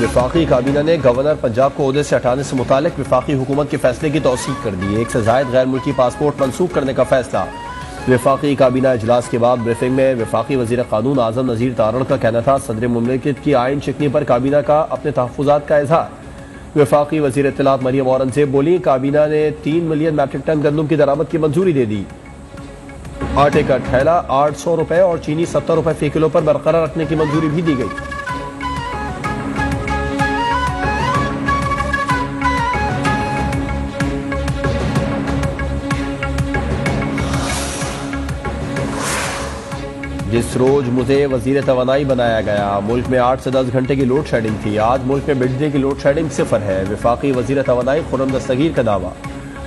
वफाकी काबीना ने गवर्नर पंजाब को ओहदे से हटाने से मुतालिक वफाकी हुकूमत के फैसले की तौसीक कर दी। एक से जायद गैर मुल्की पासपोर्ट मनसूख करने का फैसला। वफाकी काबीना इजलास के बाद ब्रीफिंग में वफाकी वजीर कानून आजम नज़ीर तारड़ का कहना था, सदर मुमलिकत की आइन शिकनी पर काबीना का अपने तहफ़्फ़ुज़ात का इज़हार। वफाकी वजीर इत्तलात मरियम औरंगज़ेब बोली, काबीना ने 3 मिलियन मैट्रिक टन गंदम की दरामद की मंजूरी दे दी। आटे का ठेला 800 रुपए और चीनी 70 रुपए फी किलो पर बरकरार रखने की मंजूरी भी दी गई। जिस रोज मुझे वजीर तवानाई बनाया गया, मुल्क में 8 से 10 घंटे की लोड शेडिंग थी। आज मुल्क में बिजली की लोड शेडिंग 0 है। वफाकी वजीर तवानाई खुर्रम दस्तगीर का दावा।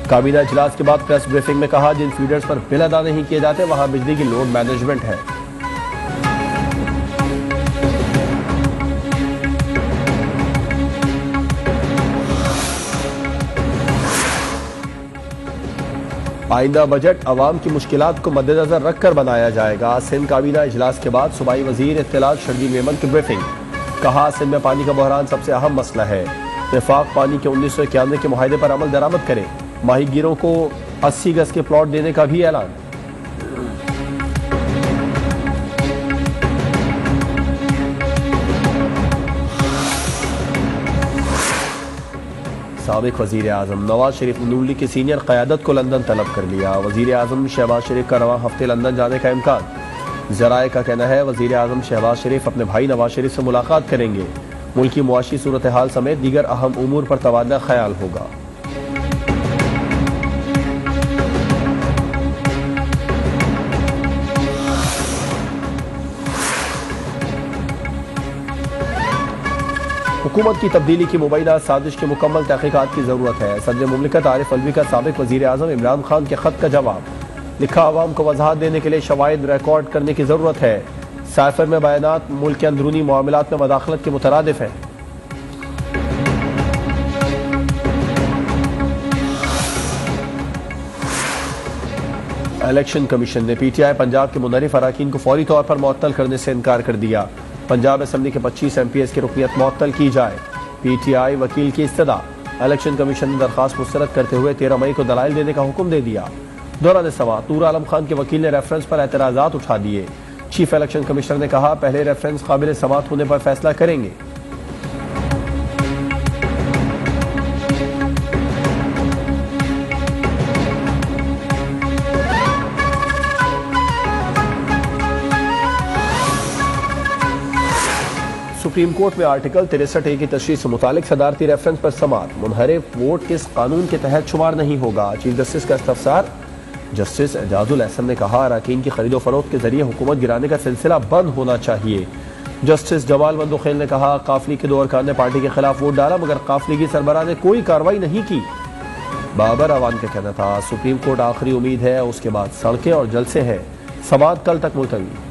काबीना इजलास के बाद प्रेस ब्रीफिंग में कहा, जिन फीडर्स पर बिल अदा नहीं किए जाते वहां बिजली की लोड मैनेजमेंट है। आइंदा बजट अवाम की मुश्किलात को मद्देनजर रखकर बनाया जाएगा। सिंध काबीना इजलास के बाद सूबाई वजीर इत्तलात शर्जील मेमन की ब्रीफिंग। कहा, सिंध में पानी का बहरान सबसे अहम मसला है। वफाक पानी के 1991 के मुआहदे पर अमल दरामद करे। माहीगीरों को 80 गज के प्लॉट देने का भी ऐलान। साबिक वजीर आजम नवाज शरीफ ने नून लीग की सीनियर क़यादत को लंदन तलब कर लिया। वजीर आजम शहबाज शरीफ का रवां हफ्ते लंदन जाने का इम्कान। ज़राए का कहना है, वजीर आजम शहबाज शरीफ अपने भाई नवाज शरीफ से मुलाकात करेंगे। मुल्की मुआशी सूरत हाल समेत दीगर अहम उमूर पर तबादला ख्याल होगा। हुकूमत की तब्दीली की मुबैना साजिश की मुकम्मल तहकीकात की जरूरत है। सदर मुमलिकत आरिफ अलवी का साबिक वजीर आजम इमरान खान के खत का जवाब। लिखा, आवाम को वजाहत देने के लिए शवाहिद रिकॉर्ड करने की जरूरत है। साइफर में बयानात मुल्क के अंदरूनी मामलात में मदाखलत के मुतरादिफ है। इलेक्शन कमीशन ने PTI पंजाब के मुनरिफ अराकीन को फौरी तौर पर मुअत्तल करने से इनकार कर दिया। पंजाब असम्बली के 25 MPs की रुकनियत मुअत्तल की जाए। PTI वकील की इस्तदा। इलेक्शन कमीशन ने दरखास्त मुस्तरद करते हुए 13 मई को दलाइल देने का हुक्म दे दिया। दौरान समाअत नूर आलम खान के वकील ने रेफरेंस पर एतराजात उठा दिए। चीफ इलेक्शन कमिश्नर ने कहा, पहले रेफरेंस काबिल समाअत होने पर फैसला करेंगे। सुप्रीम कोर्ट में आर्टिकल 63A की तशरीह से मुतालिक सदारती रेफरेंस पर समाअत। मुनहरिफ वोट किस कानून के तहत शुमार नहीं होगा, चीफ जस्टिस का इस्तफसार। जस्टिस एजाजुल एहसन ने कहा, अराकीन की खरीदो फरोख्त के जरिए हुकूमत गिराने का सिलसिला बंद होना चाहिए। जस्टिस जमाल मंदोखेल ने कहा, काफली के 2 अरकान ने पार्टी के खिलाफ वोट डाला मगर काफली की सरबराह ने कोई कार्रवाई नहीं की। बाबर अवान का कहना था, सुप्रीम कोर्ट आखिरी उम्मीद है, उसके बाद सड़कें और जलसे हैं। समाअत कल तक मुलतवी।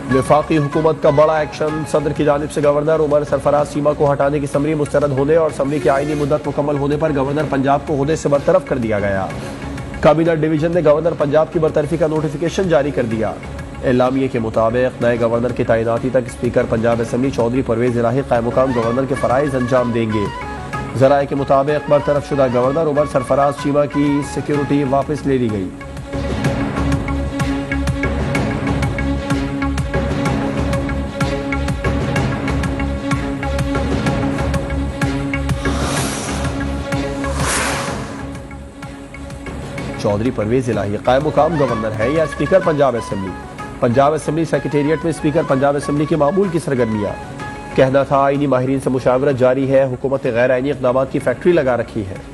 वफाकी हुकूमत का बड़ा एक्शन। सदर की जानिब से गवर्नर उमर सरफराज चीमा को हटाने की समरी मुस्तरद होने और समरी की आईनी मुद्दत मुकम्मल होने पर गवर्नर पंजाब को ओहदे से बरतरफ कर दिया गया। काबीना डिवीजन ने गवर्नर पंजाब की बरतरफी का नोटिफिकेशन जारी कर दिया। एलामिये के मुताबिक नए गवर्नर की तैनाती तक स्पीकर पंजाब असम्बली चौधरी परवेज इलाही कायम-मुकाम गवर्नर के फराइज अंजाम देंगे। ज़राए के मुताबिक बरतरफ शुदा गवर्नर उमर सरफराज चीमा की सिक्योरिटी वापस ले ली गई। चौधरी परवेज इलाही कायम मुकाम गवर्नर है या speaker Punjab assembly. Punjab assembly secretariat में स्पीकर पंजाब असम्बली की मामूल की सरगर्मियां। कहना था, आईनी माहिरीन से मुशावरत जारी है, हुकूमत गैर आईनी इक़दाम की फैक्ट्री लगा रखी है।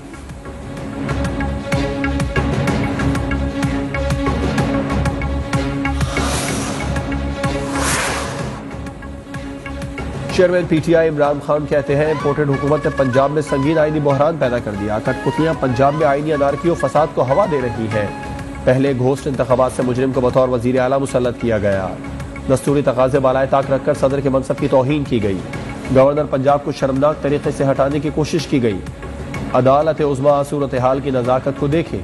चेयरमैन PTI इमरान खान कहते हैं, इम्पोर्टेड हुकूमत ने पंजाब में संगीन आईनी बहरान पैदा कर दिया। कठपुतलियां पंजाब में आईनी अनारकी और फसाद को हवा दे रही है। पहले घोस्ट इंतखाबात से मुजरिम को बतौर वजीर आला मुसल्लत किया गया। दस्तूरी तकाजे बालाए ताक रखकर सदर के मनसब की तौहीन की गई। गवर्नर पंजाब को शर्मनाक तरीके से हटाने की कोशिश की गई। अदालत उज़्मा सूरत हाल की नज़ाकत को देखे।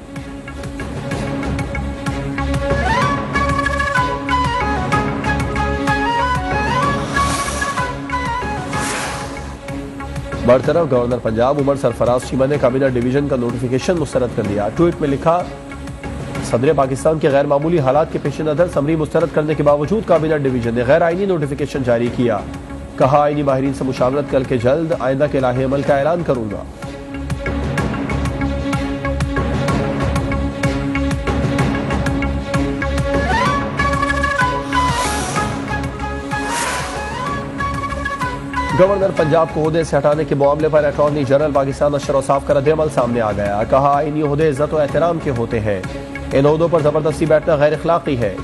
बरतरफ गवर्नर पंजाब उमर सरफराज चीमा ने काबीना डिवीजन का नोटिफिकेशन मुस्तरद कर दिया। ट्वीट में लिखा, सदर पाकिस्तान के गैर मामूली हालात के पेश नज़र समरी मुस्तरद करने के बावजूद काबीना डिवीजन ने गैर आईनी नोटिफिकेशन जारी किया। कहा, आईनी माहिरीन से मुशावरत करके जल्द आइंदा के लाहे अमल का ऐलान करूंगा। गवर्नर पंजाब को ओहदे से हटाने के मामले पर अटॉर्नी जनरल पाकिस्तान अशर औसाफ का रद्द-ए-अमल सामने आ गया। कहा, आईनी ओहदे इज्जत और एहतराम के होते हैं, इन ओहदों पर जबरदस्ती बैठना गैर अखलाकी है।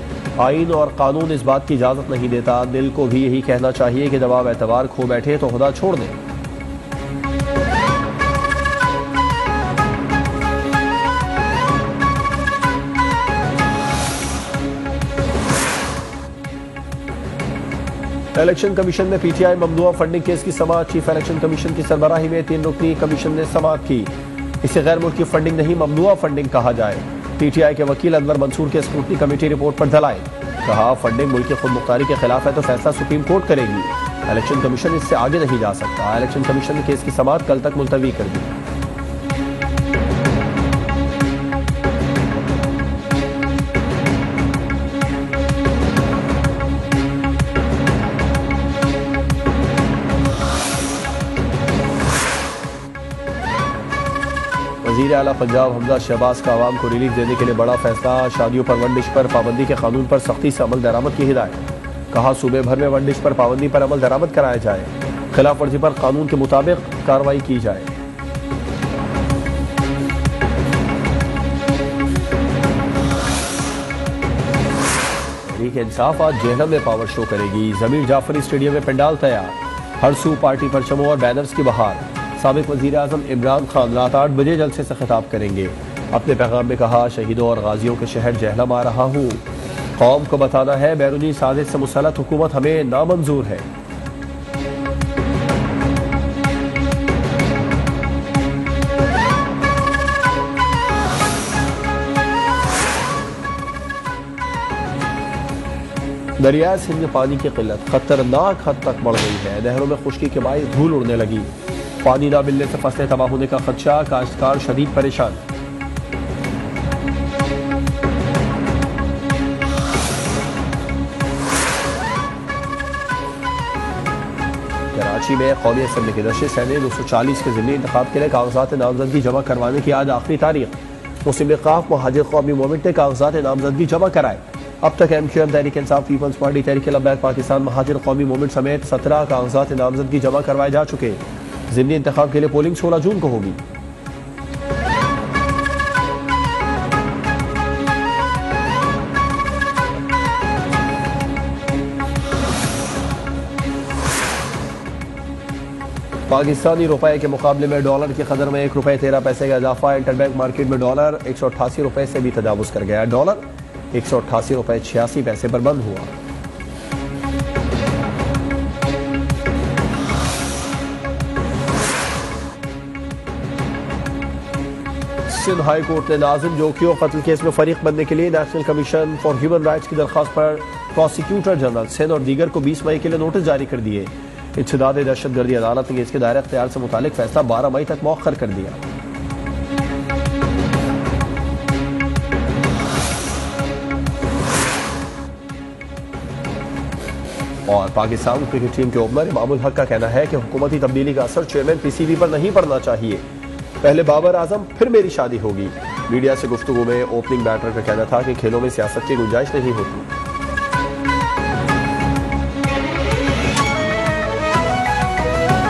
आईन और कानून इस बात की इजाजत नहीं देता। दिल को भी यही कहना चाहिए कि जब आप एतबार खो बैठे तो ओहदा छोड़ दें। इलेक्शन कमीशन ने पीटीआई ममनुआ फंडिंग केस की समाअत चीफ इलेक्शन कमीशन की सरबराही में 3 रुकनी कमीशन ने समाअत की। इसे गैर मुल्की फंडिंग नहीं ममनुआ फंडिंग कहा जाए। पीटीआई के वकील अनवर मंसूर के स्क्रूटनी कमेटी रिपोर्ट पर दलाइल। कहा, फंडिंग मुल्क की खुद मुख्तारी के खिलाफ है तो फैसला सुप्रीम कोर्ट करेगी। इलेक्शन कमीशन इससे आगे नहीं जा सकता। इलेक्शन कमीशन ने केस की समाअत कल तक मुलतवी कर दी। वज़ीर आला पंजाब हमजा शहबाज का आवाम को रिलीफ देने के लिए बड़ा फैसला। शादियों पर वन डिश पर पाबंदी के कानून पर सख्ती से अमल दरामद की हिदायत। कहा, सूबे भर में वन डिश पर पाबंदी पर अमल दरामद कराया जाए। खिलाफ वर्जी पर कानून के मुताबिक कार्रवाई की जाए। तहरीक इंसाफ आज जेहलम में पावर शो करेगी। ज़मीर जाफरी स्टेडियम में पंडाल तैयार। हर सू पार्टी परचमों और बैनर्स की बहार। साबिक वज़ीर आज़म इमरान खान रात 8 बजे जलसे से खिताब करेंगे। अपने पैगाम में कहा, शहीदों और गाजियों के शहर जेहलम आ रहा हूँ। कौम को बताना है बैरूनी साजिश से मुसल्लत हुकूमत हमें नामंजूर है। दरियाए सिंध में पानी की किल्लत खतरनाक हद तक बढ़ गई है। नहरों में खुश्की के बायस धूल उड़ने लगी। पानी न मिलने से फसलें तबाह होने का खदशा। काश्तकार शदीद परेशान। कराची में कौमी असम्बली की नशिस्त है। 240 के ज़िमनी इंतखाब के लिए कागजात नामजदगी जमा करवाने की आज आखिरी तारीख। मुस्लिम लीग काफ महाजिर कौमी मूवमेंट ने कागजात नामजदगी जमा कराए। अब तक MQM Tehreek Insaf peoples party तहरीक लब्बैक पाकिस्तान महाजिर कौमी मूवमेंट समेत 17 कागजात नामजदगी जमा करवाए जा चुके। ज़िमनी इंतखाब के लिए पोलिंग 16 जून को होगी। पाकिस्तानी रुपए के मुकाबले में डॉलर की कदर में 1 रुपये 13 पैसे का इजाफा। इंटरबैंक मार्केट में डॉलर 188 रुपये से भी तजावुज कर गया। डॉलर 188 रुपये 86 पैसे पर बंद हुआ। सिंध हाई कोर्ट ने नाज़िम जोकियों कत्ल केस में फरीक बनने के लिए national commission for human rights की दरख्वास्त पर प्रोसिक्यूटर जनरल सिंध और दीगर को 20 मई के लिए नोटिस जारी कर दिए। इत्तेदाद दहशतगर्दी अदालत ने इसके दायरे इख्तियार से मुतालिक फैसला 12 मई तक मौखर कर दिया। और पाकिस्तान क्रिकेट टीम के ओपनर इमामुल हक का कहना है कि हुकूमती तब्दीली का असर चेयरमैन PCB पर नहीं पड़ना चाहिए। पहले बाबर आजम फिर मेरी शादी होगी। मीडिया से गुफ्तगू में ओपनिंग बैटर का कहना था कि खेलों में सियासत की गुंजाइश नहीं होती।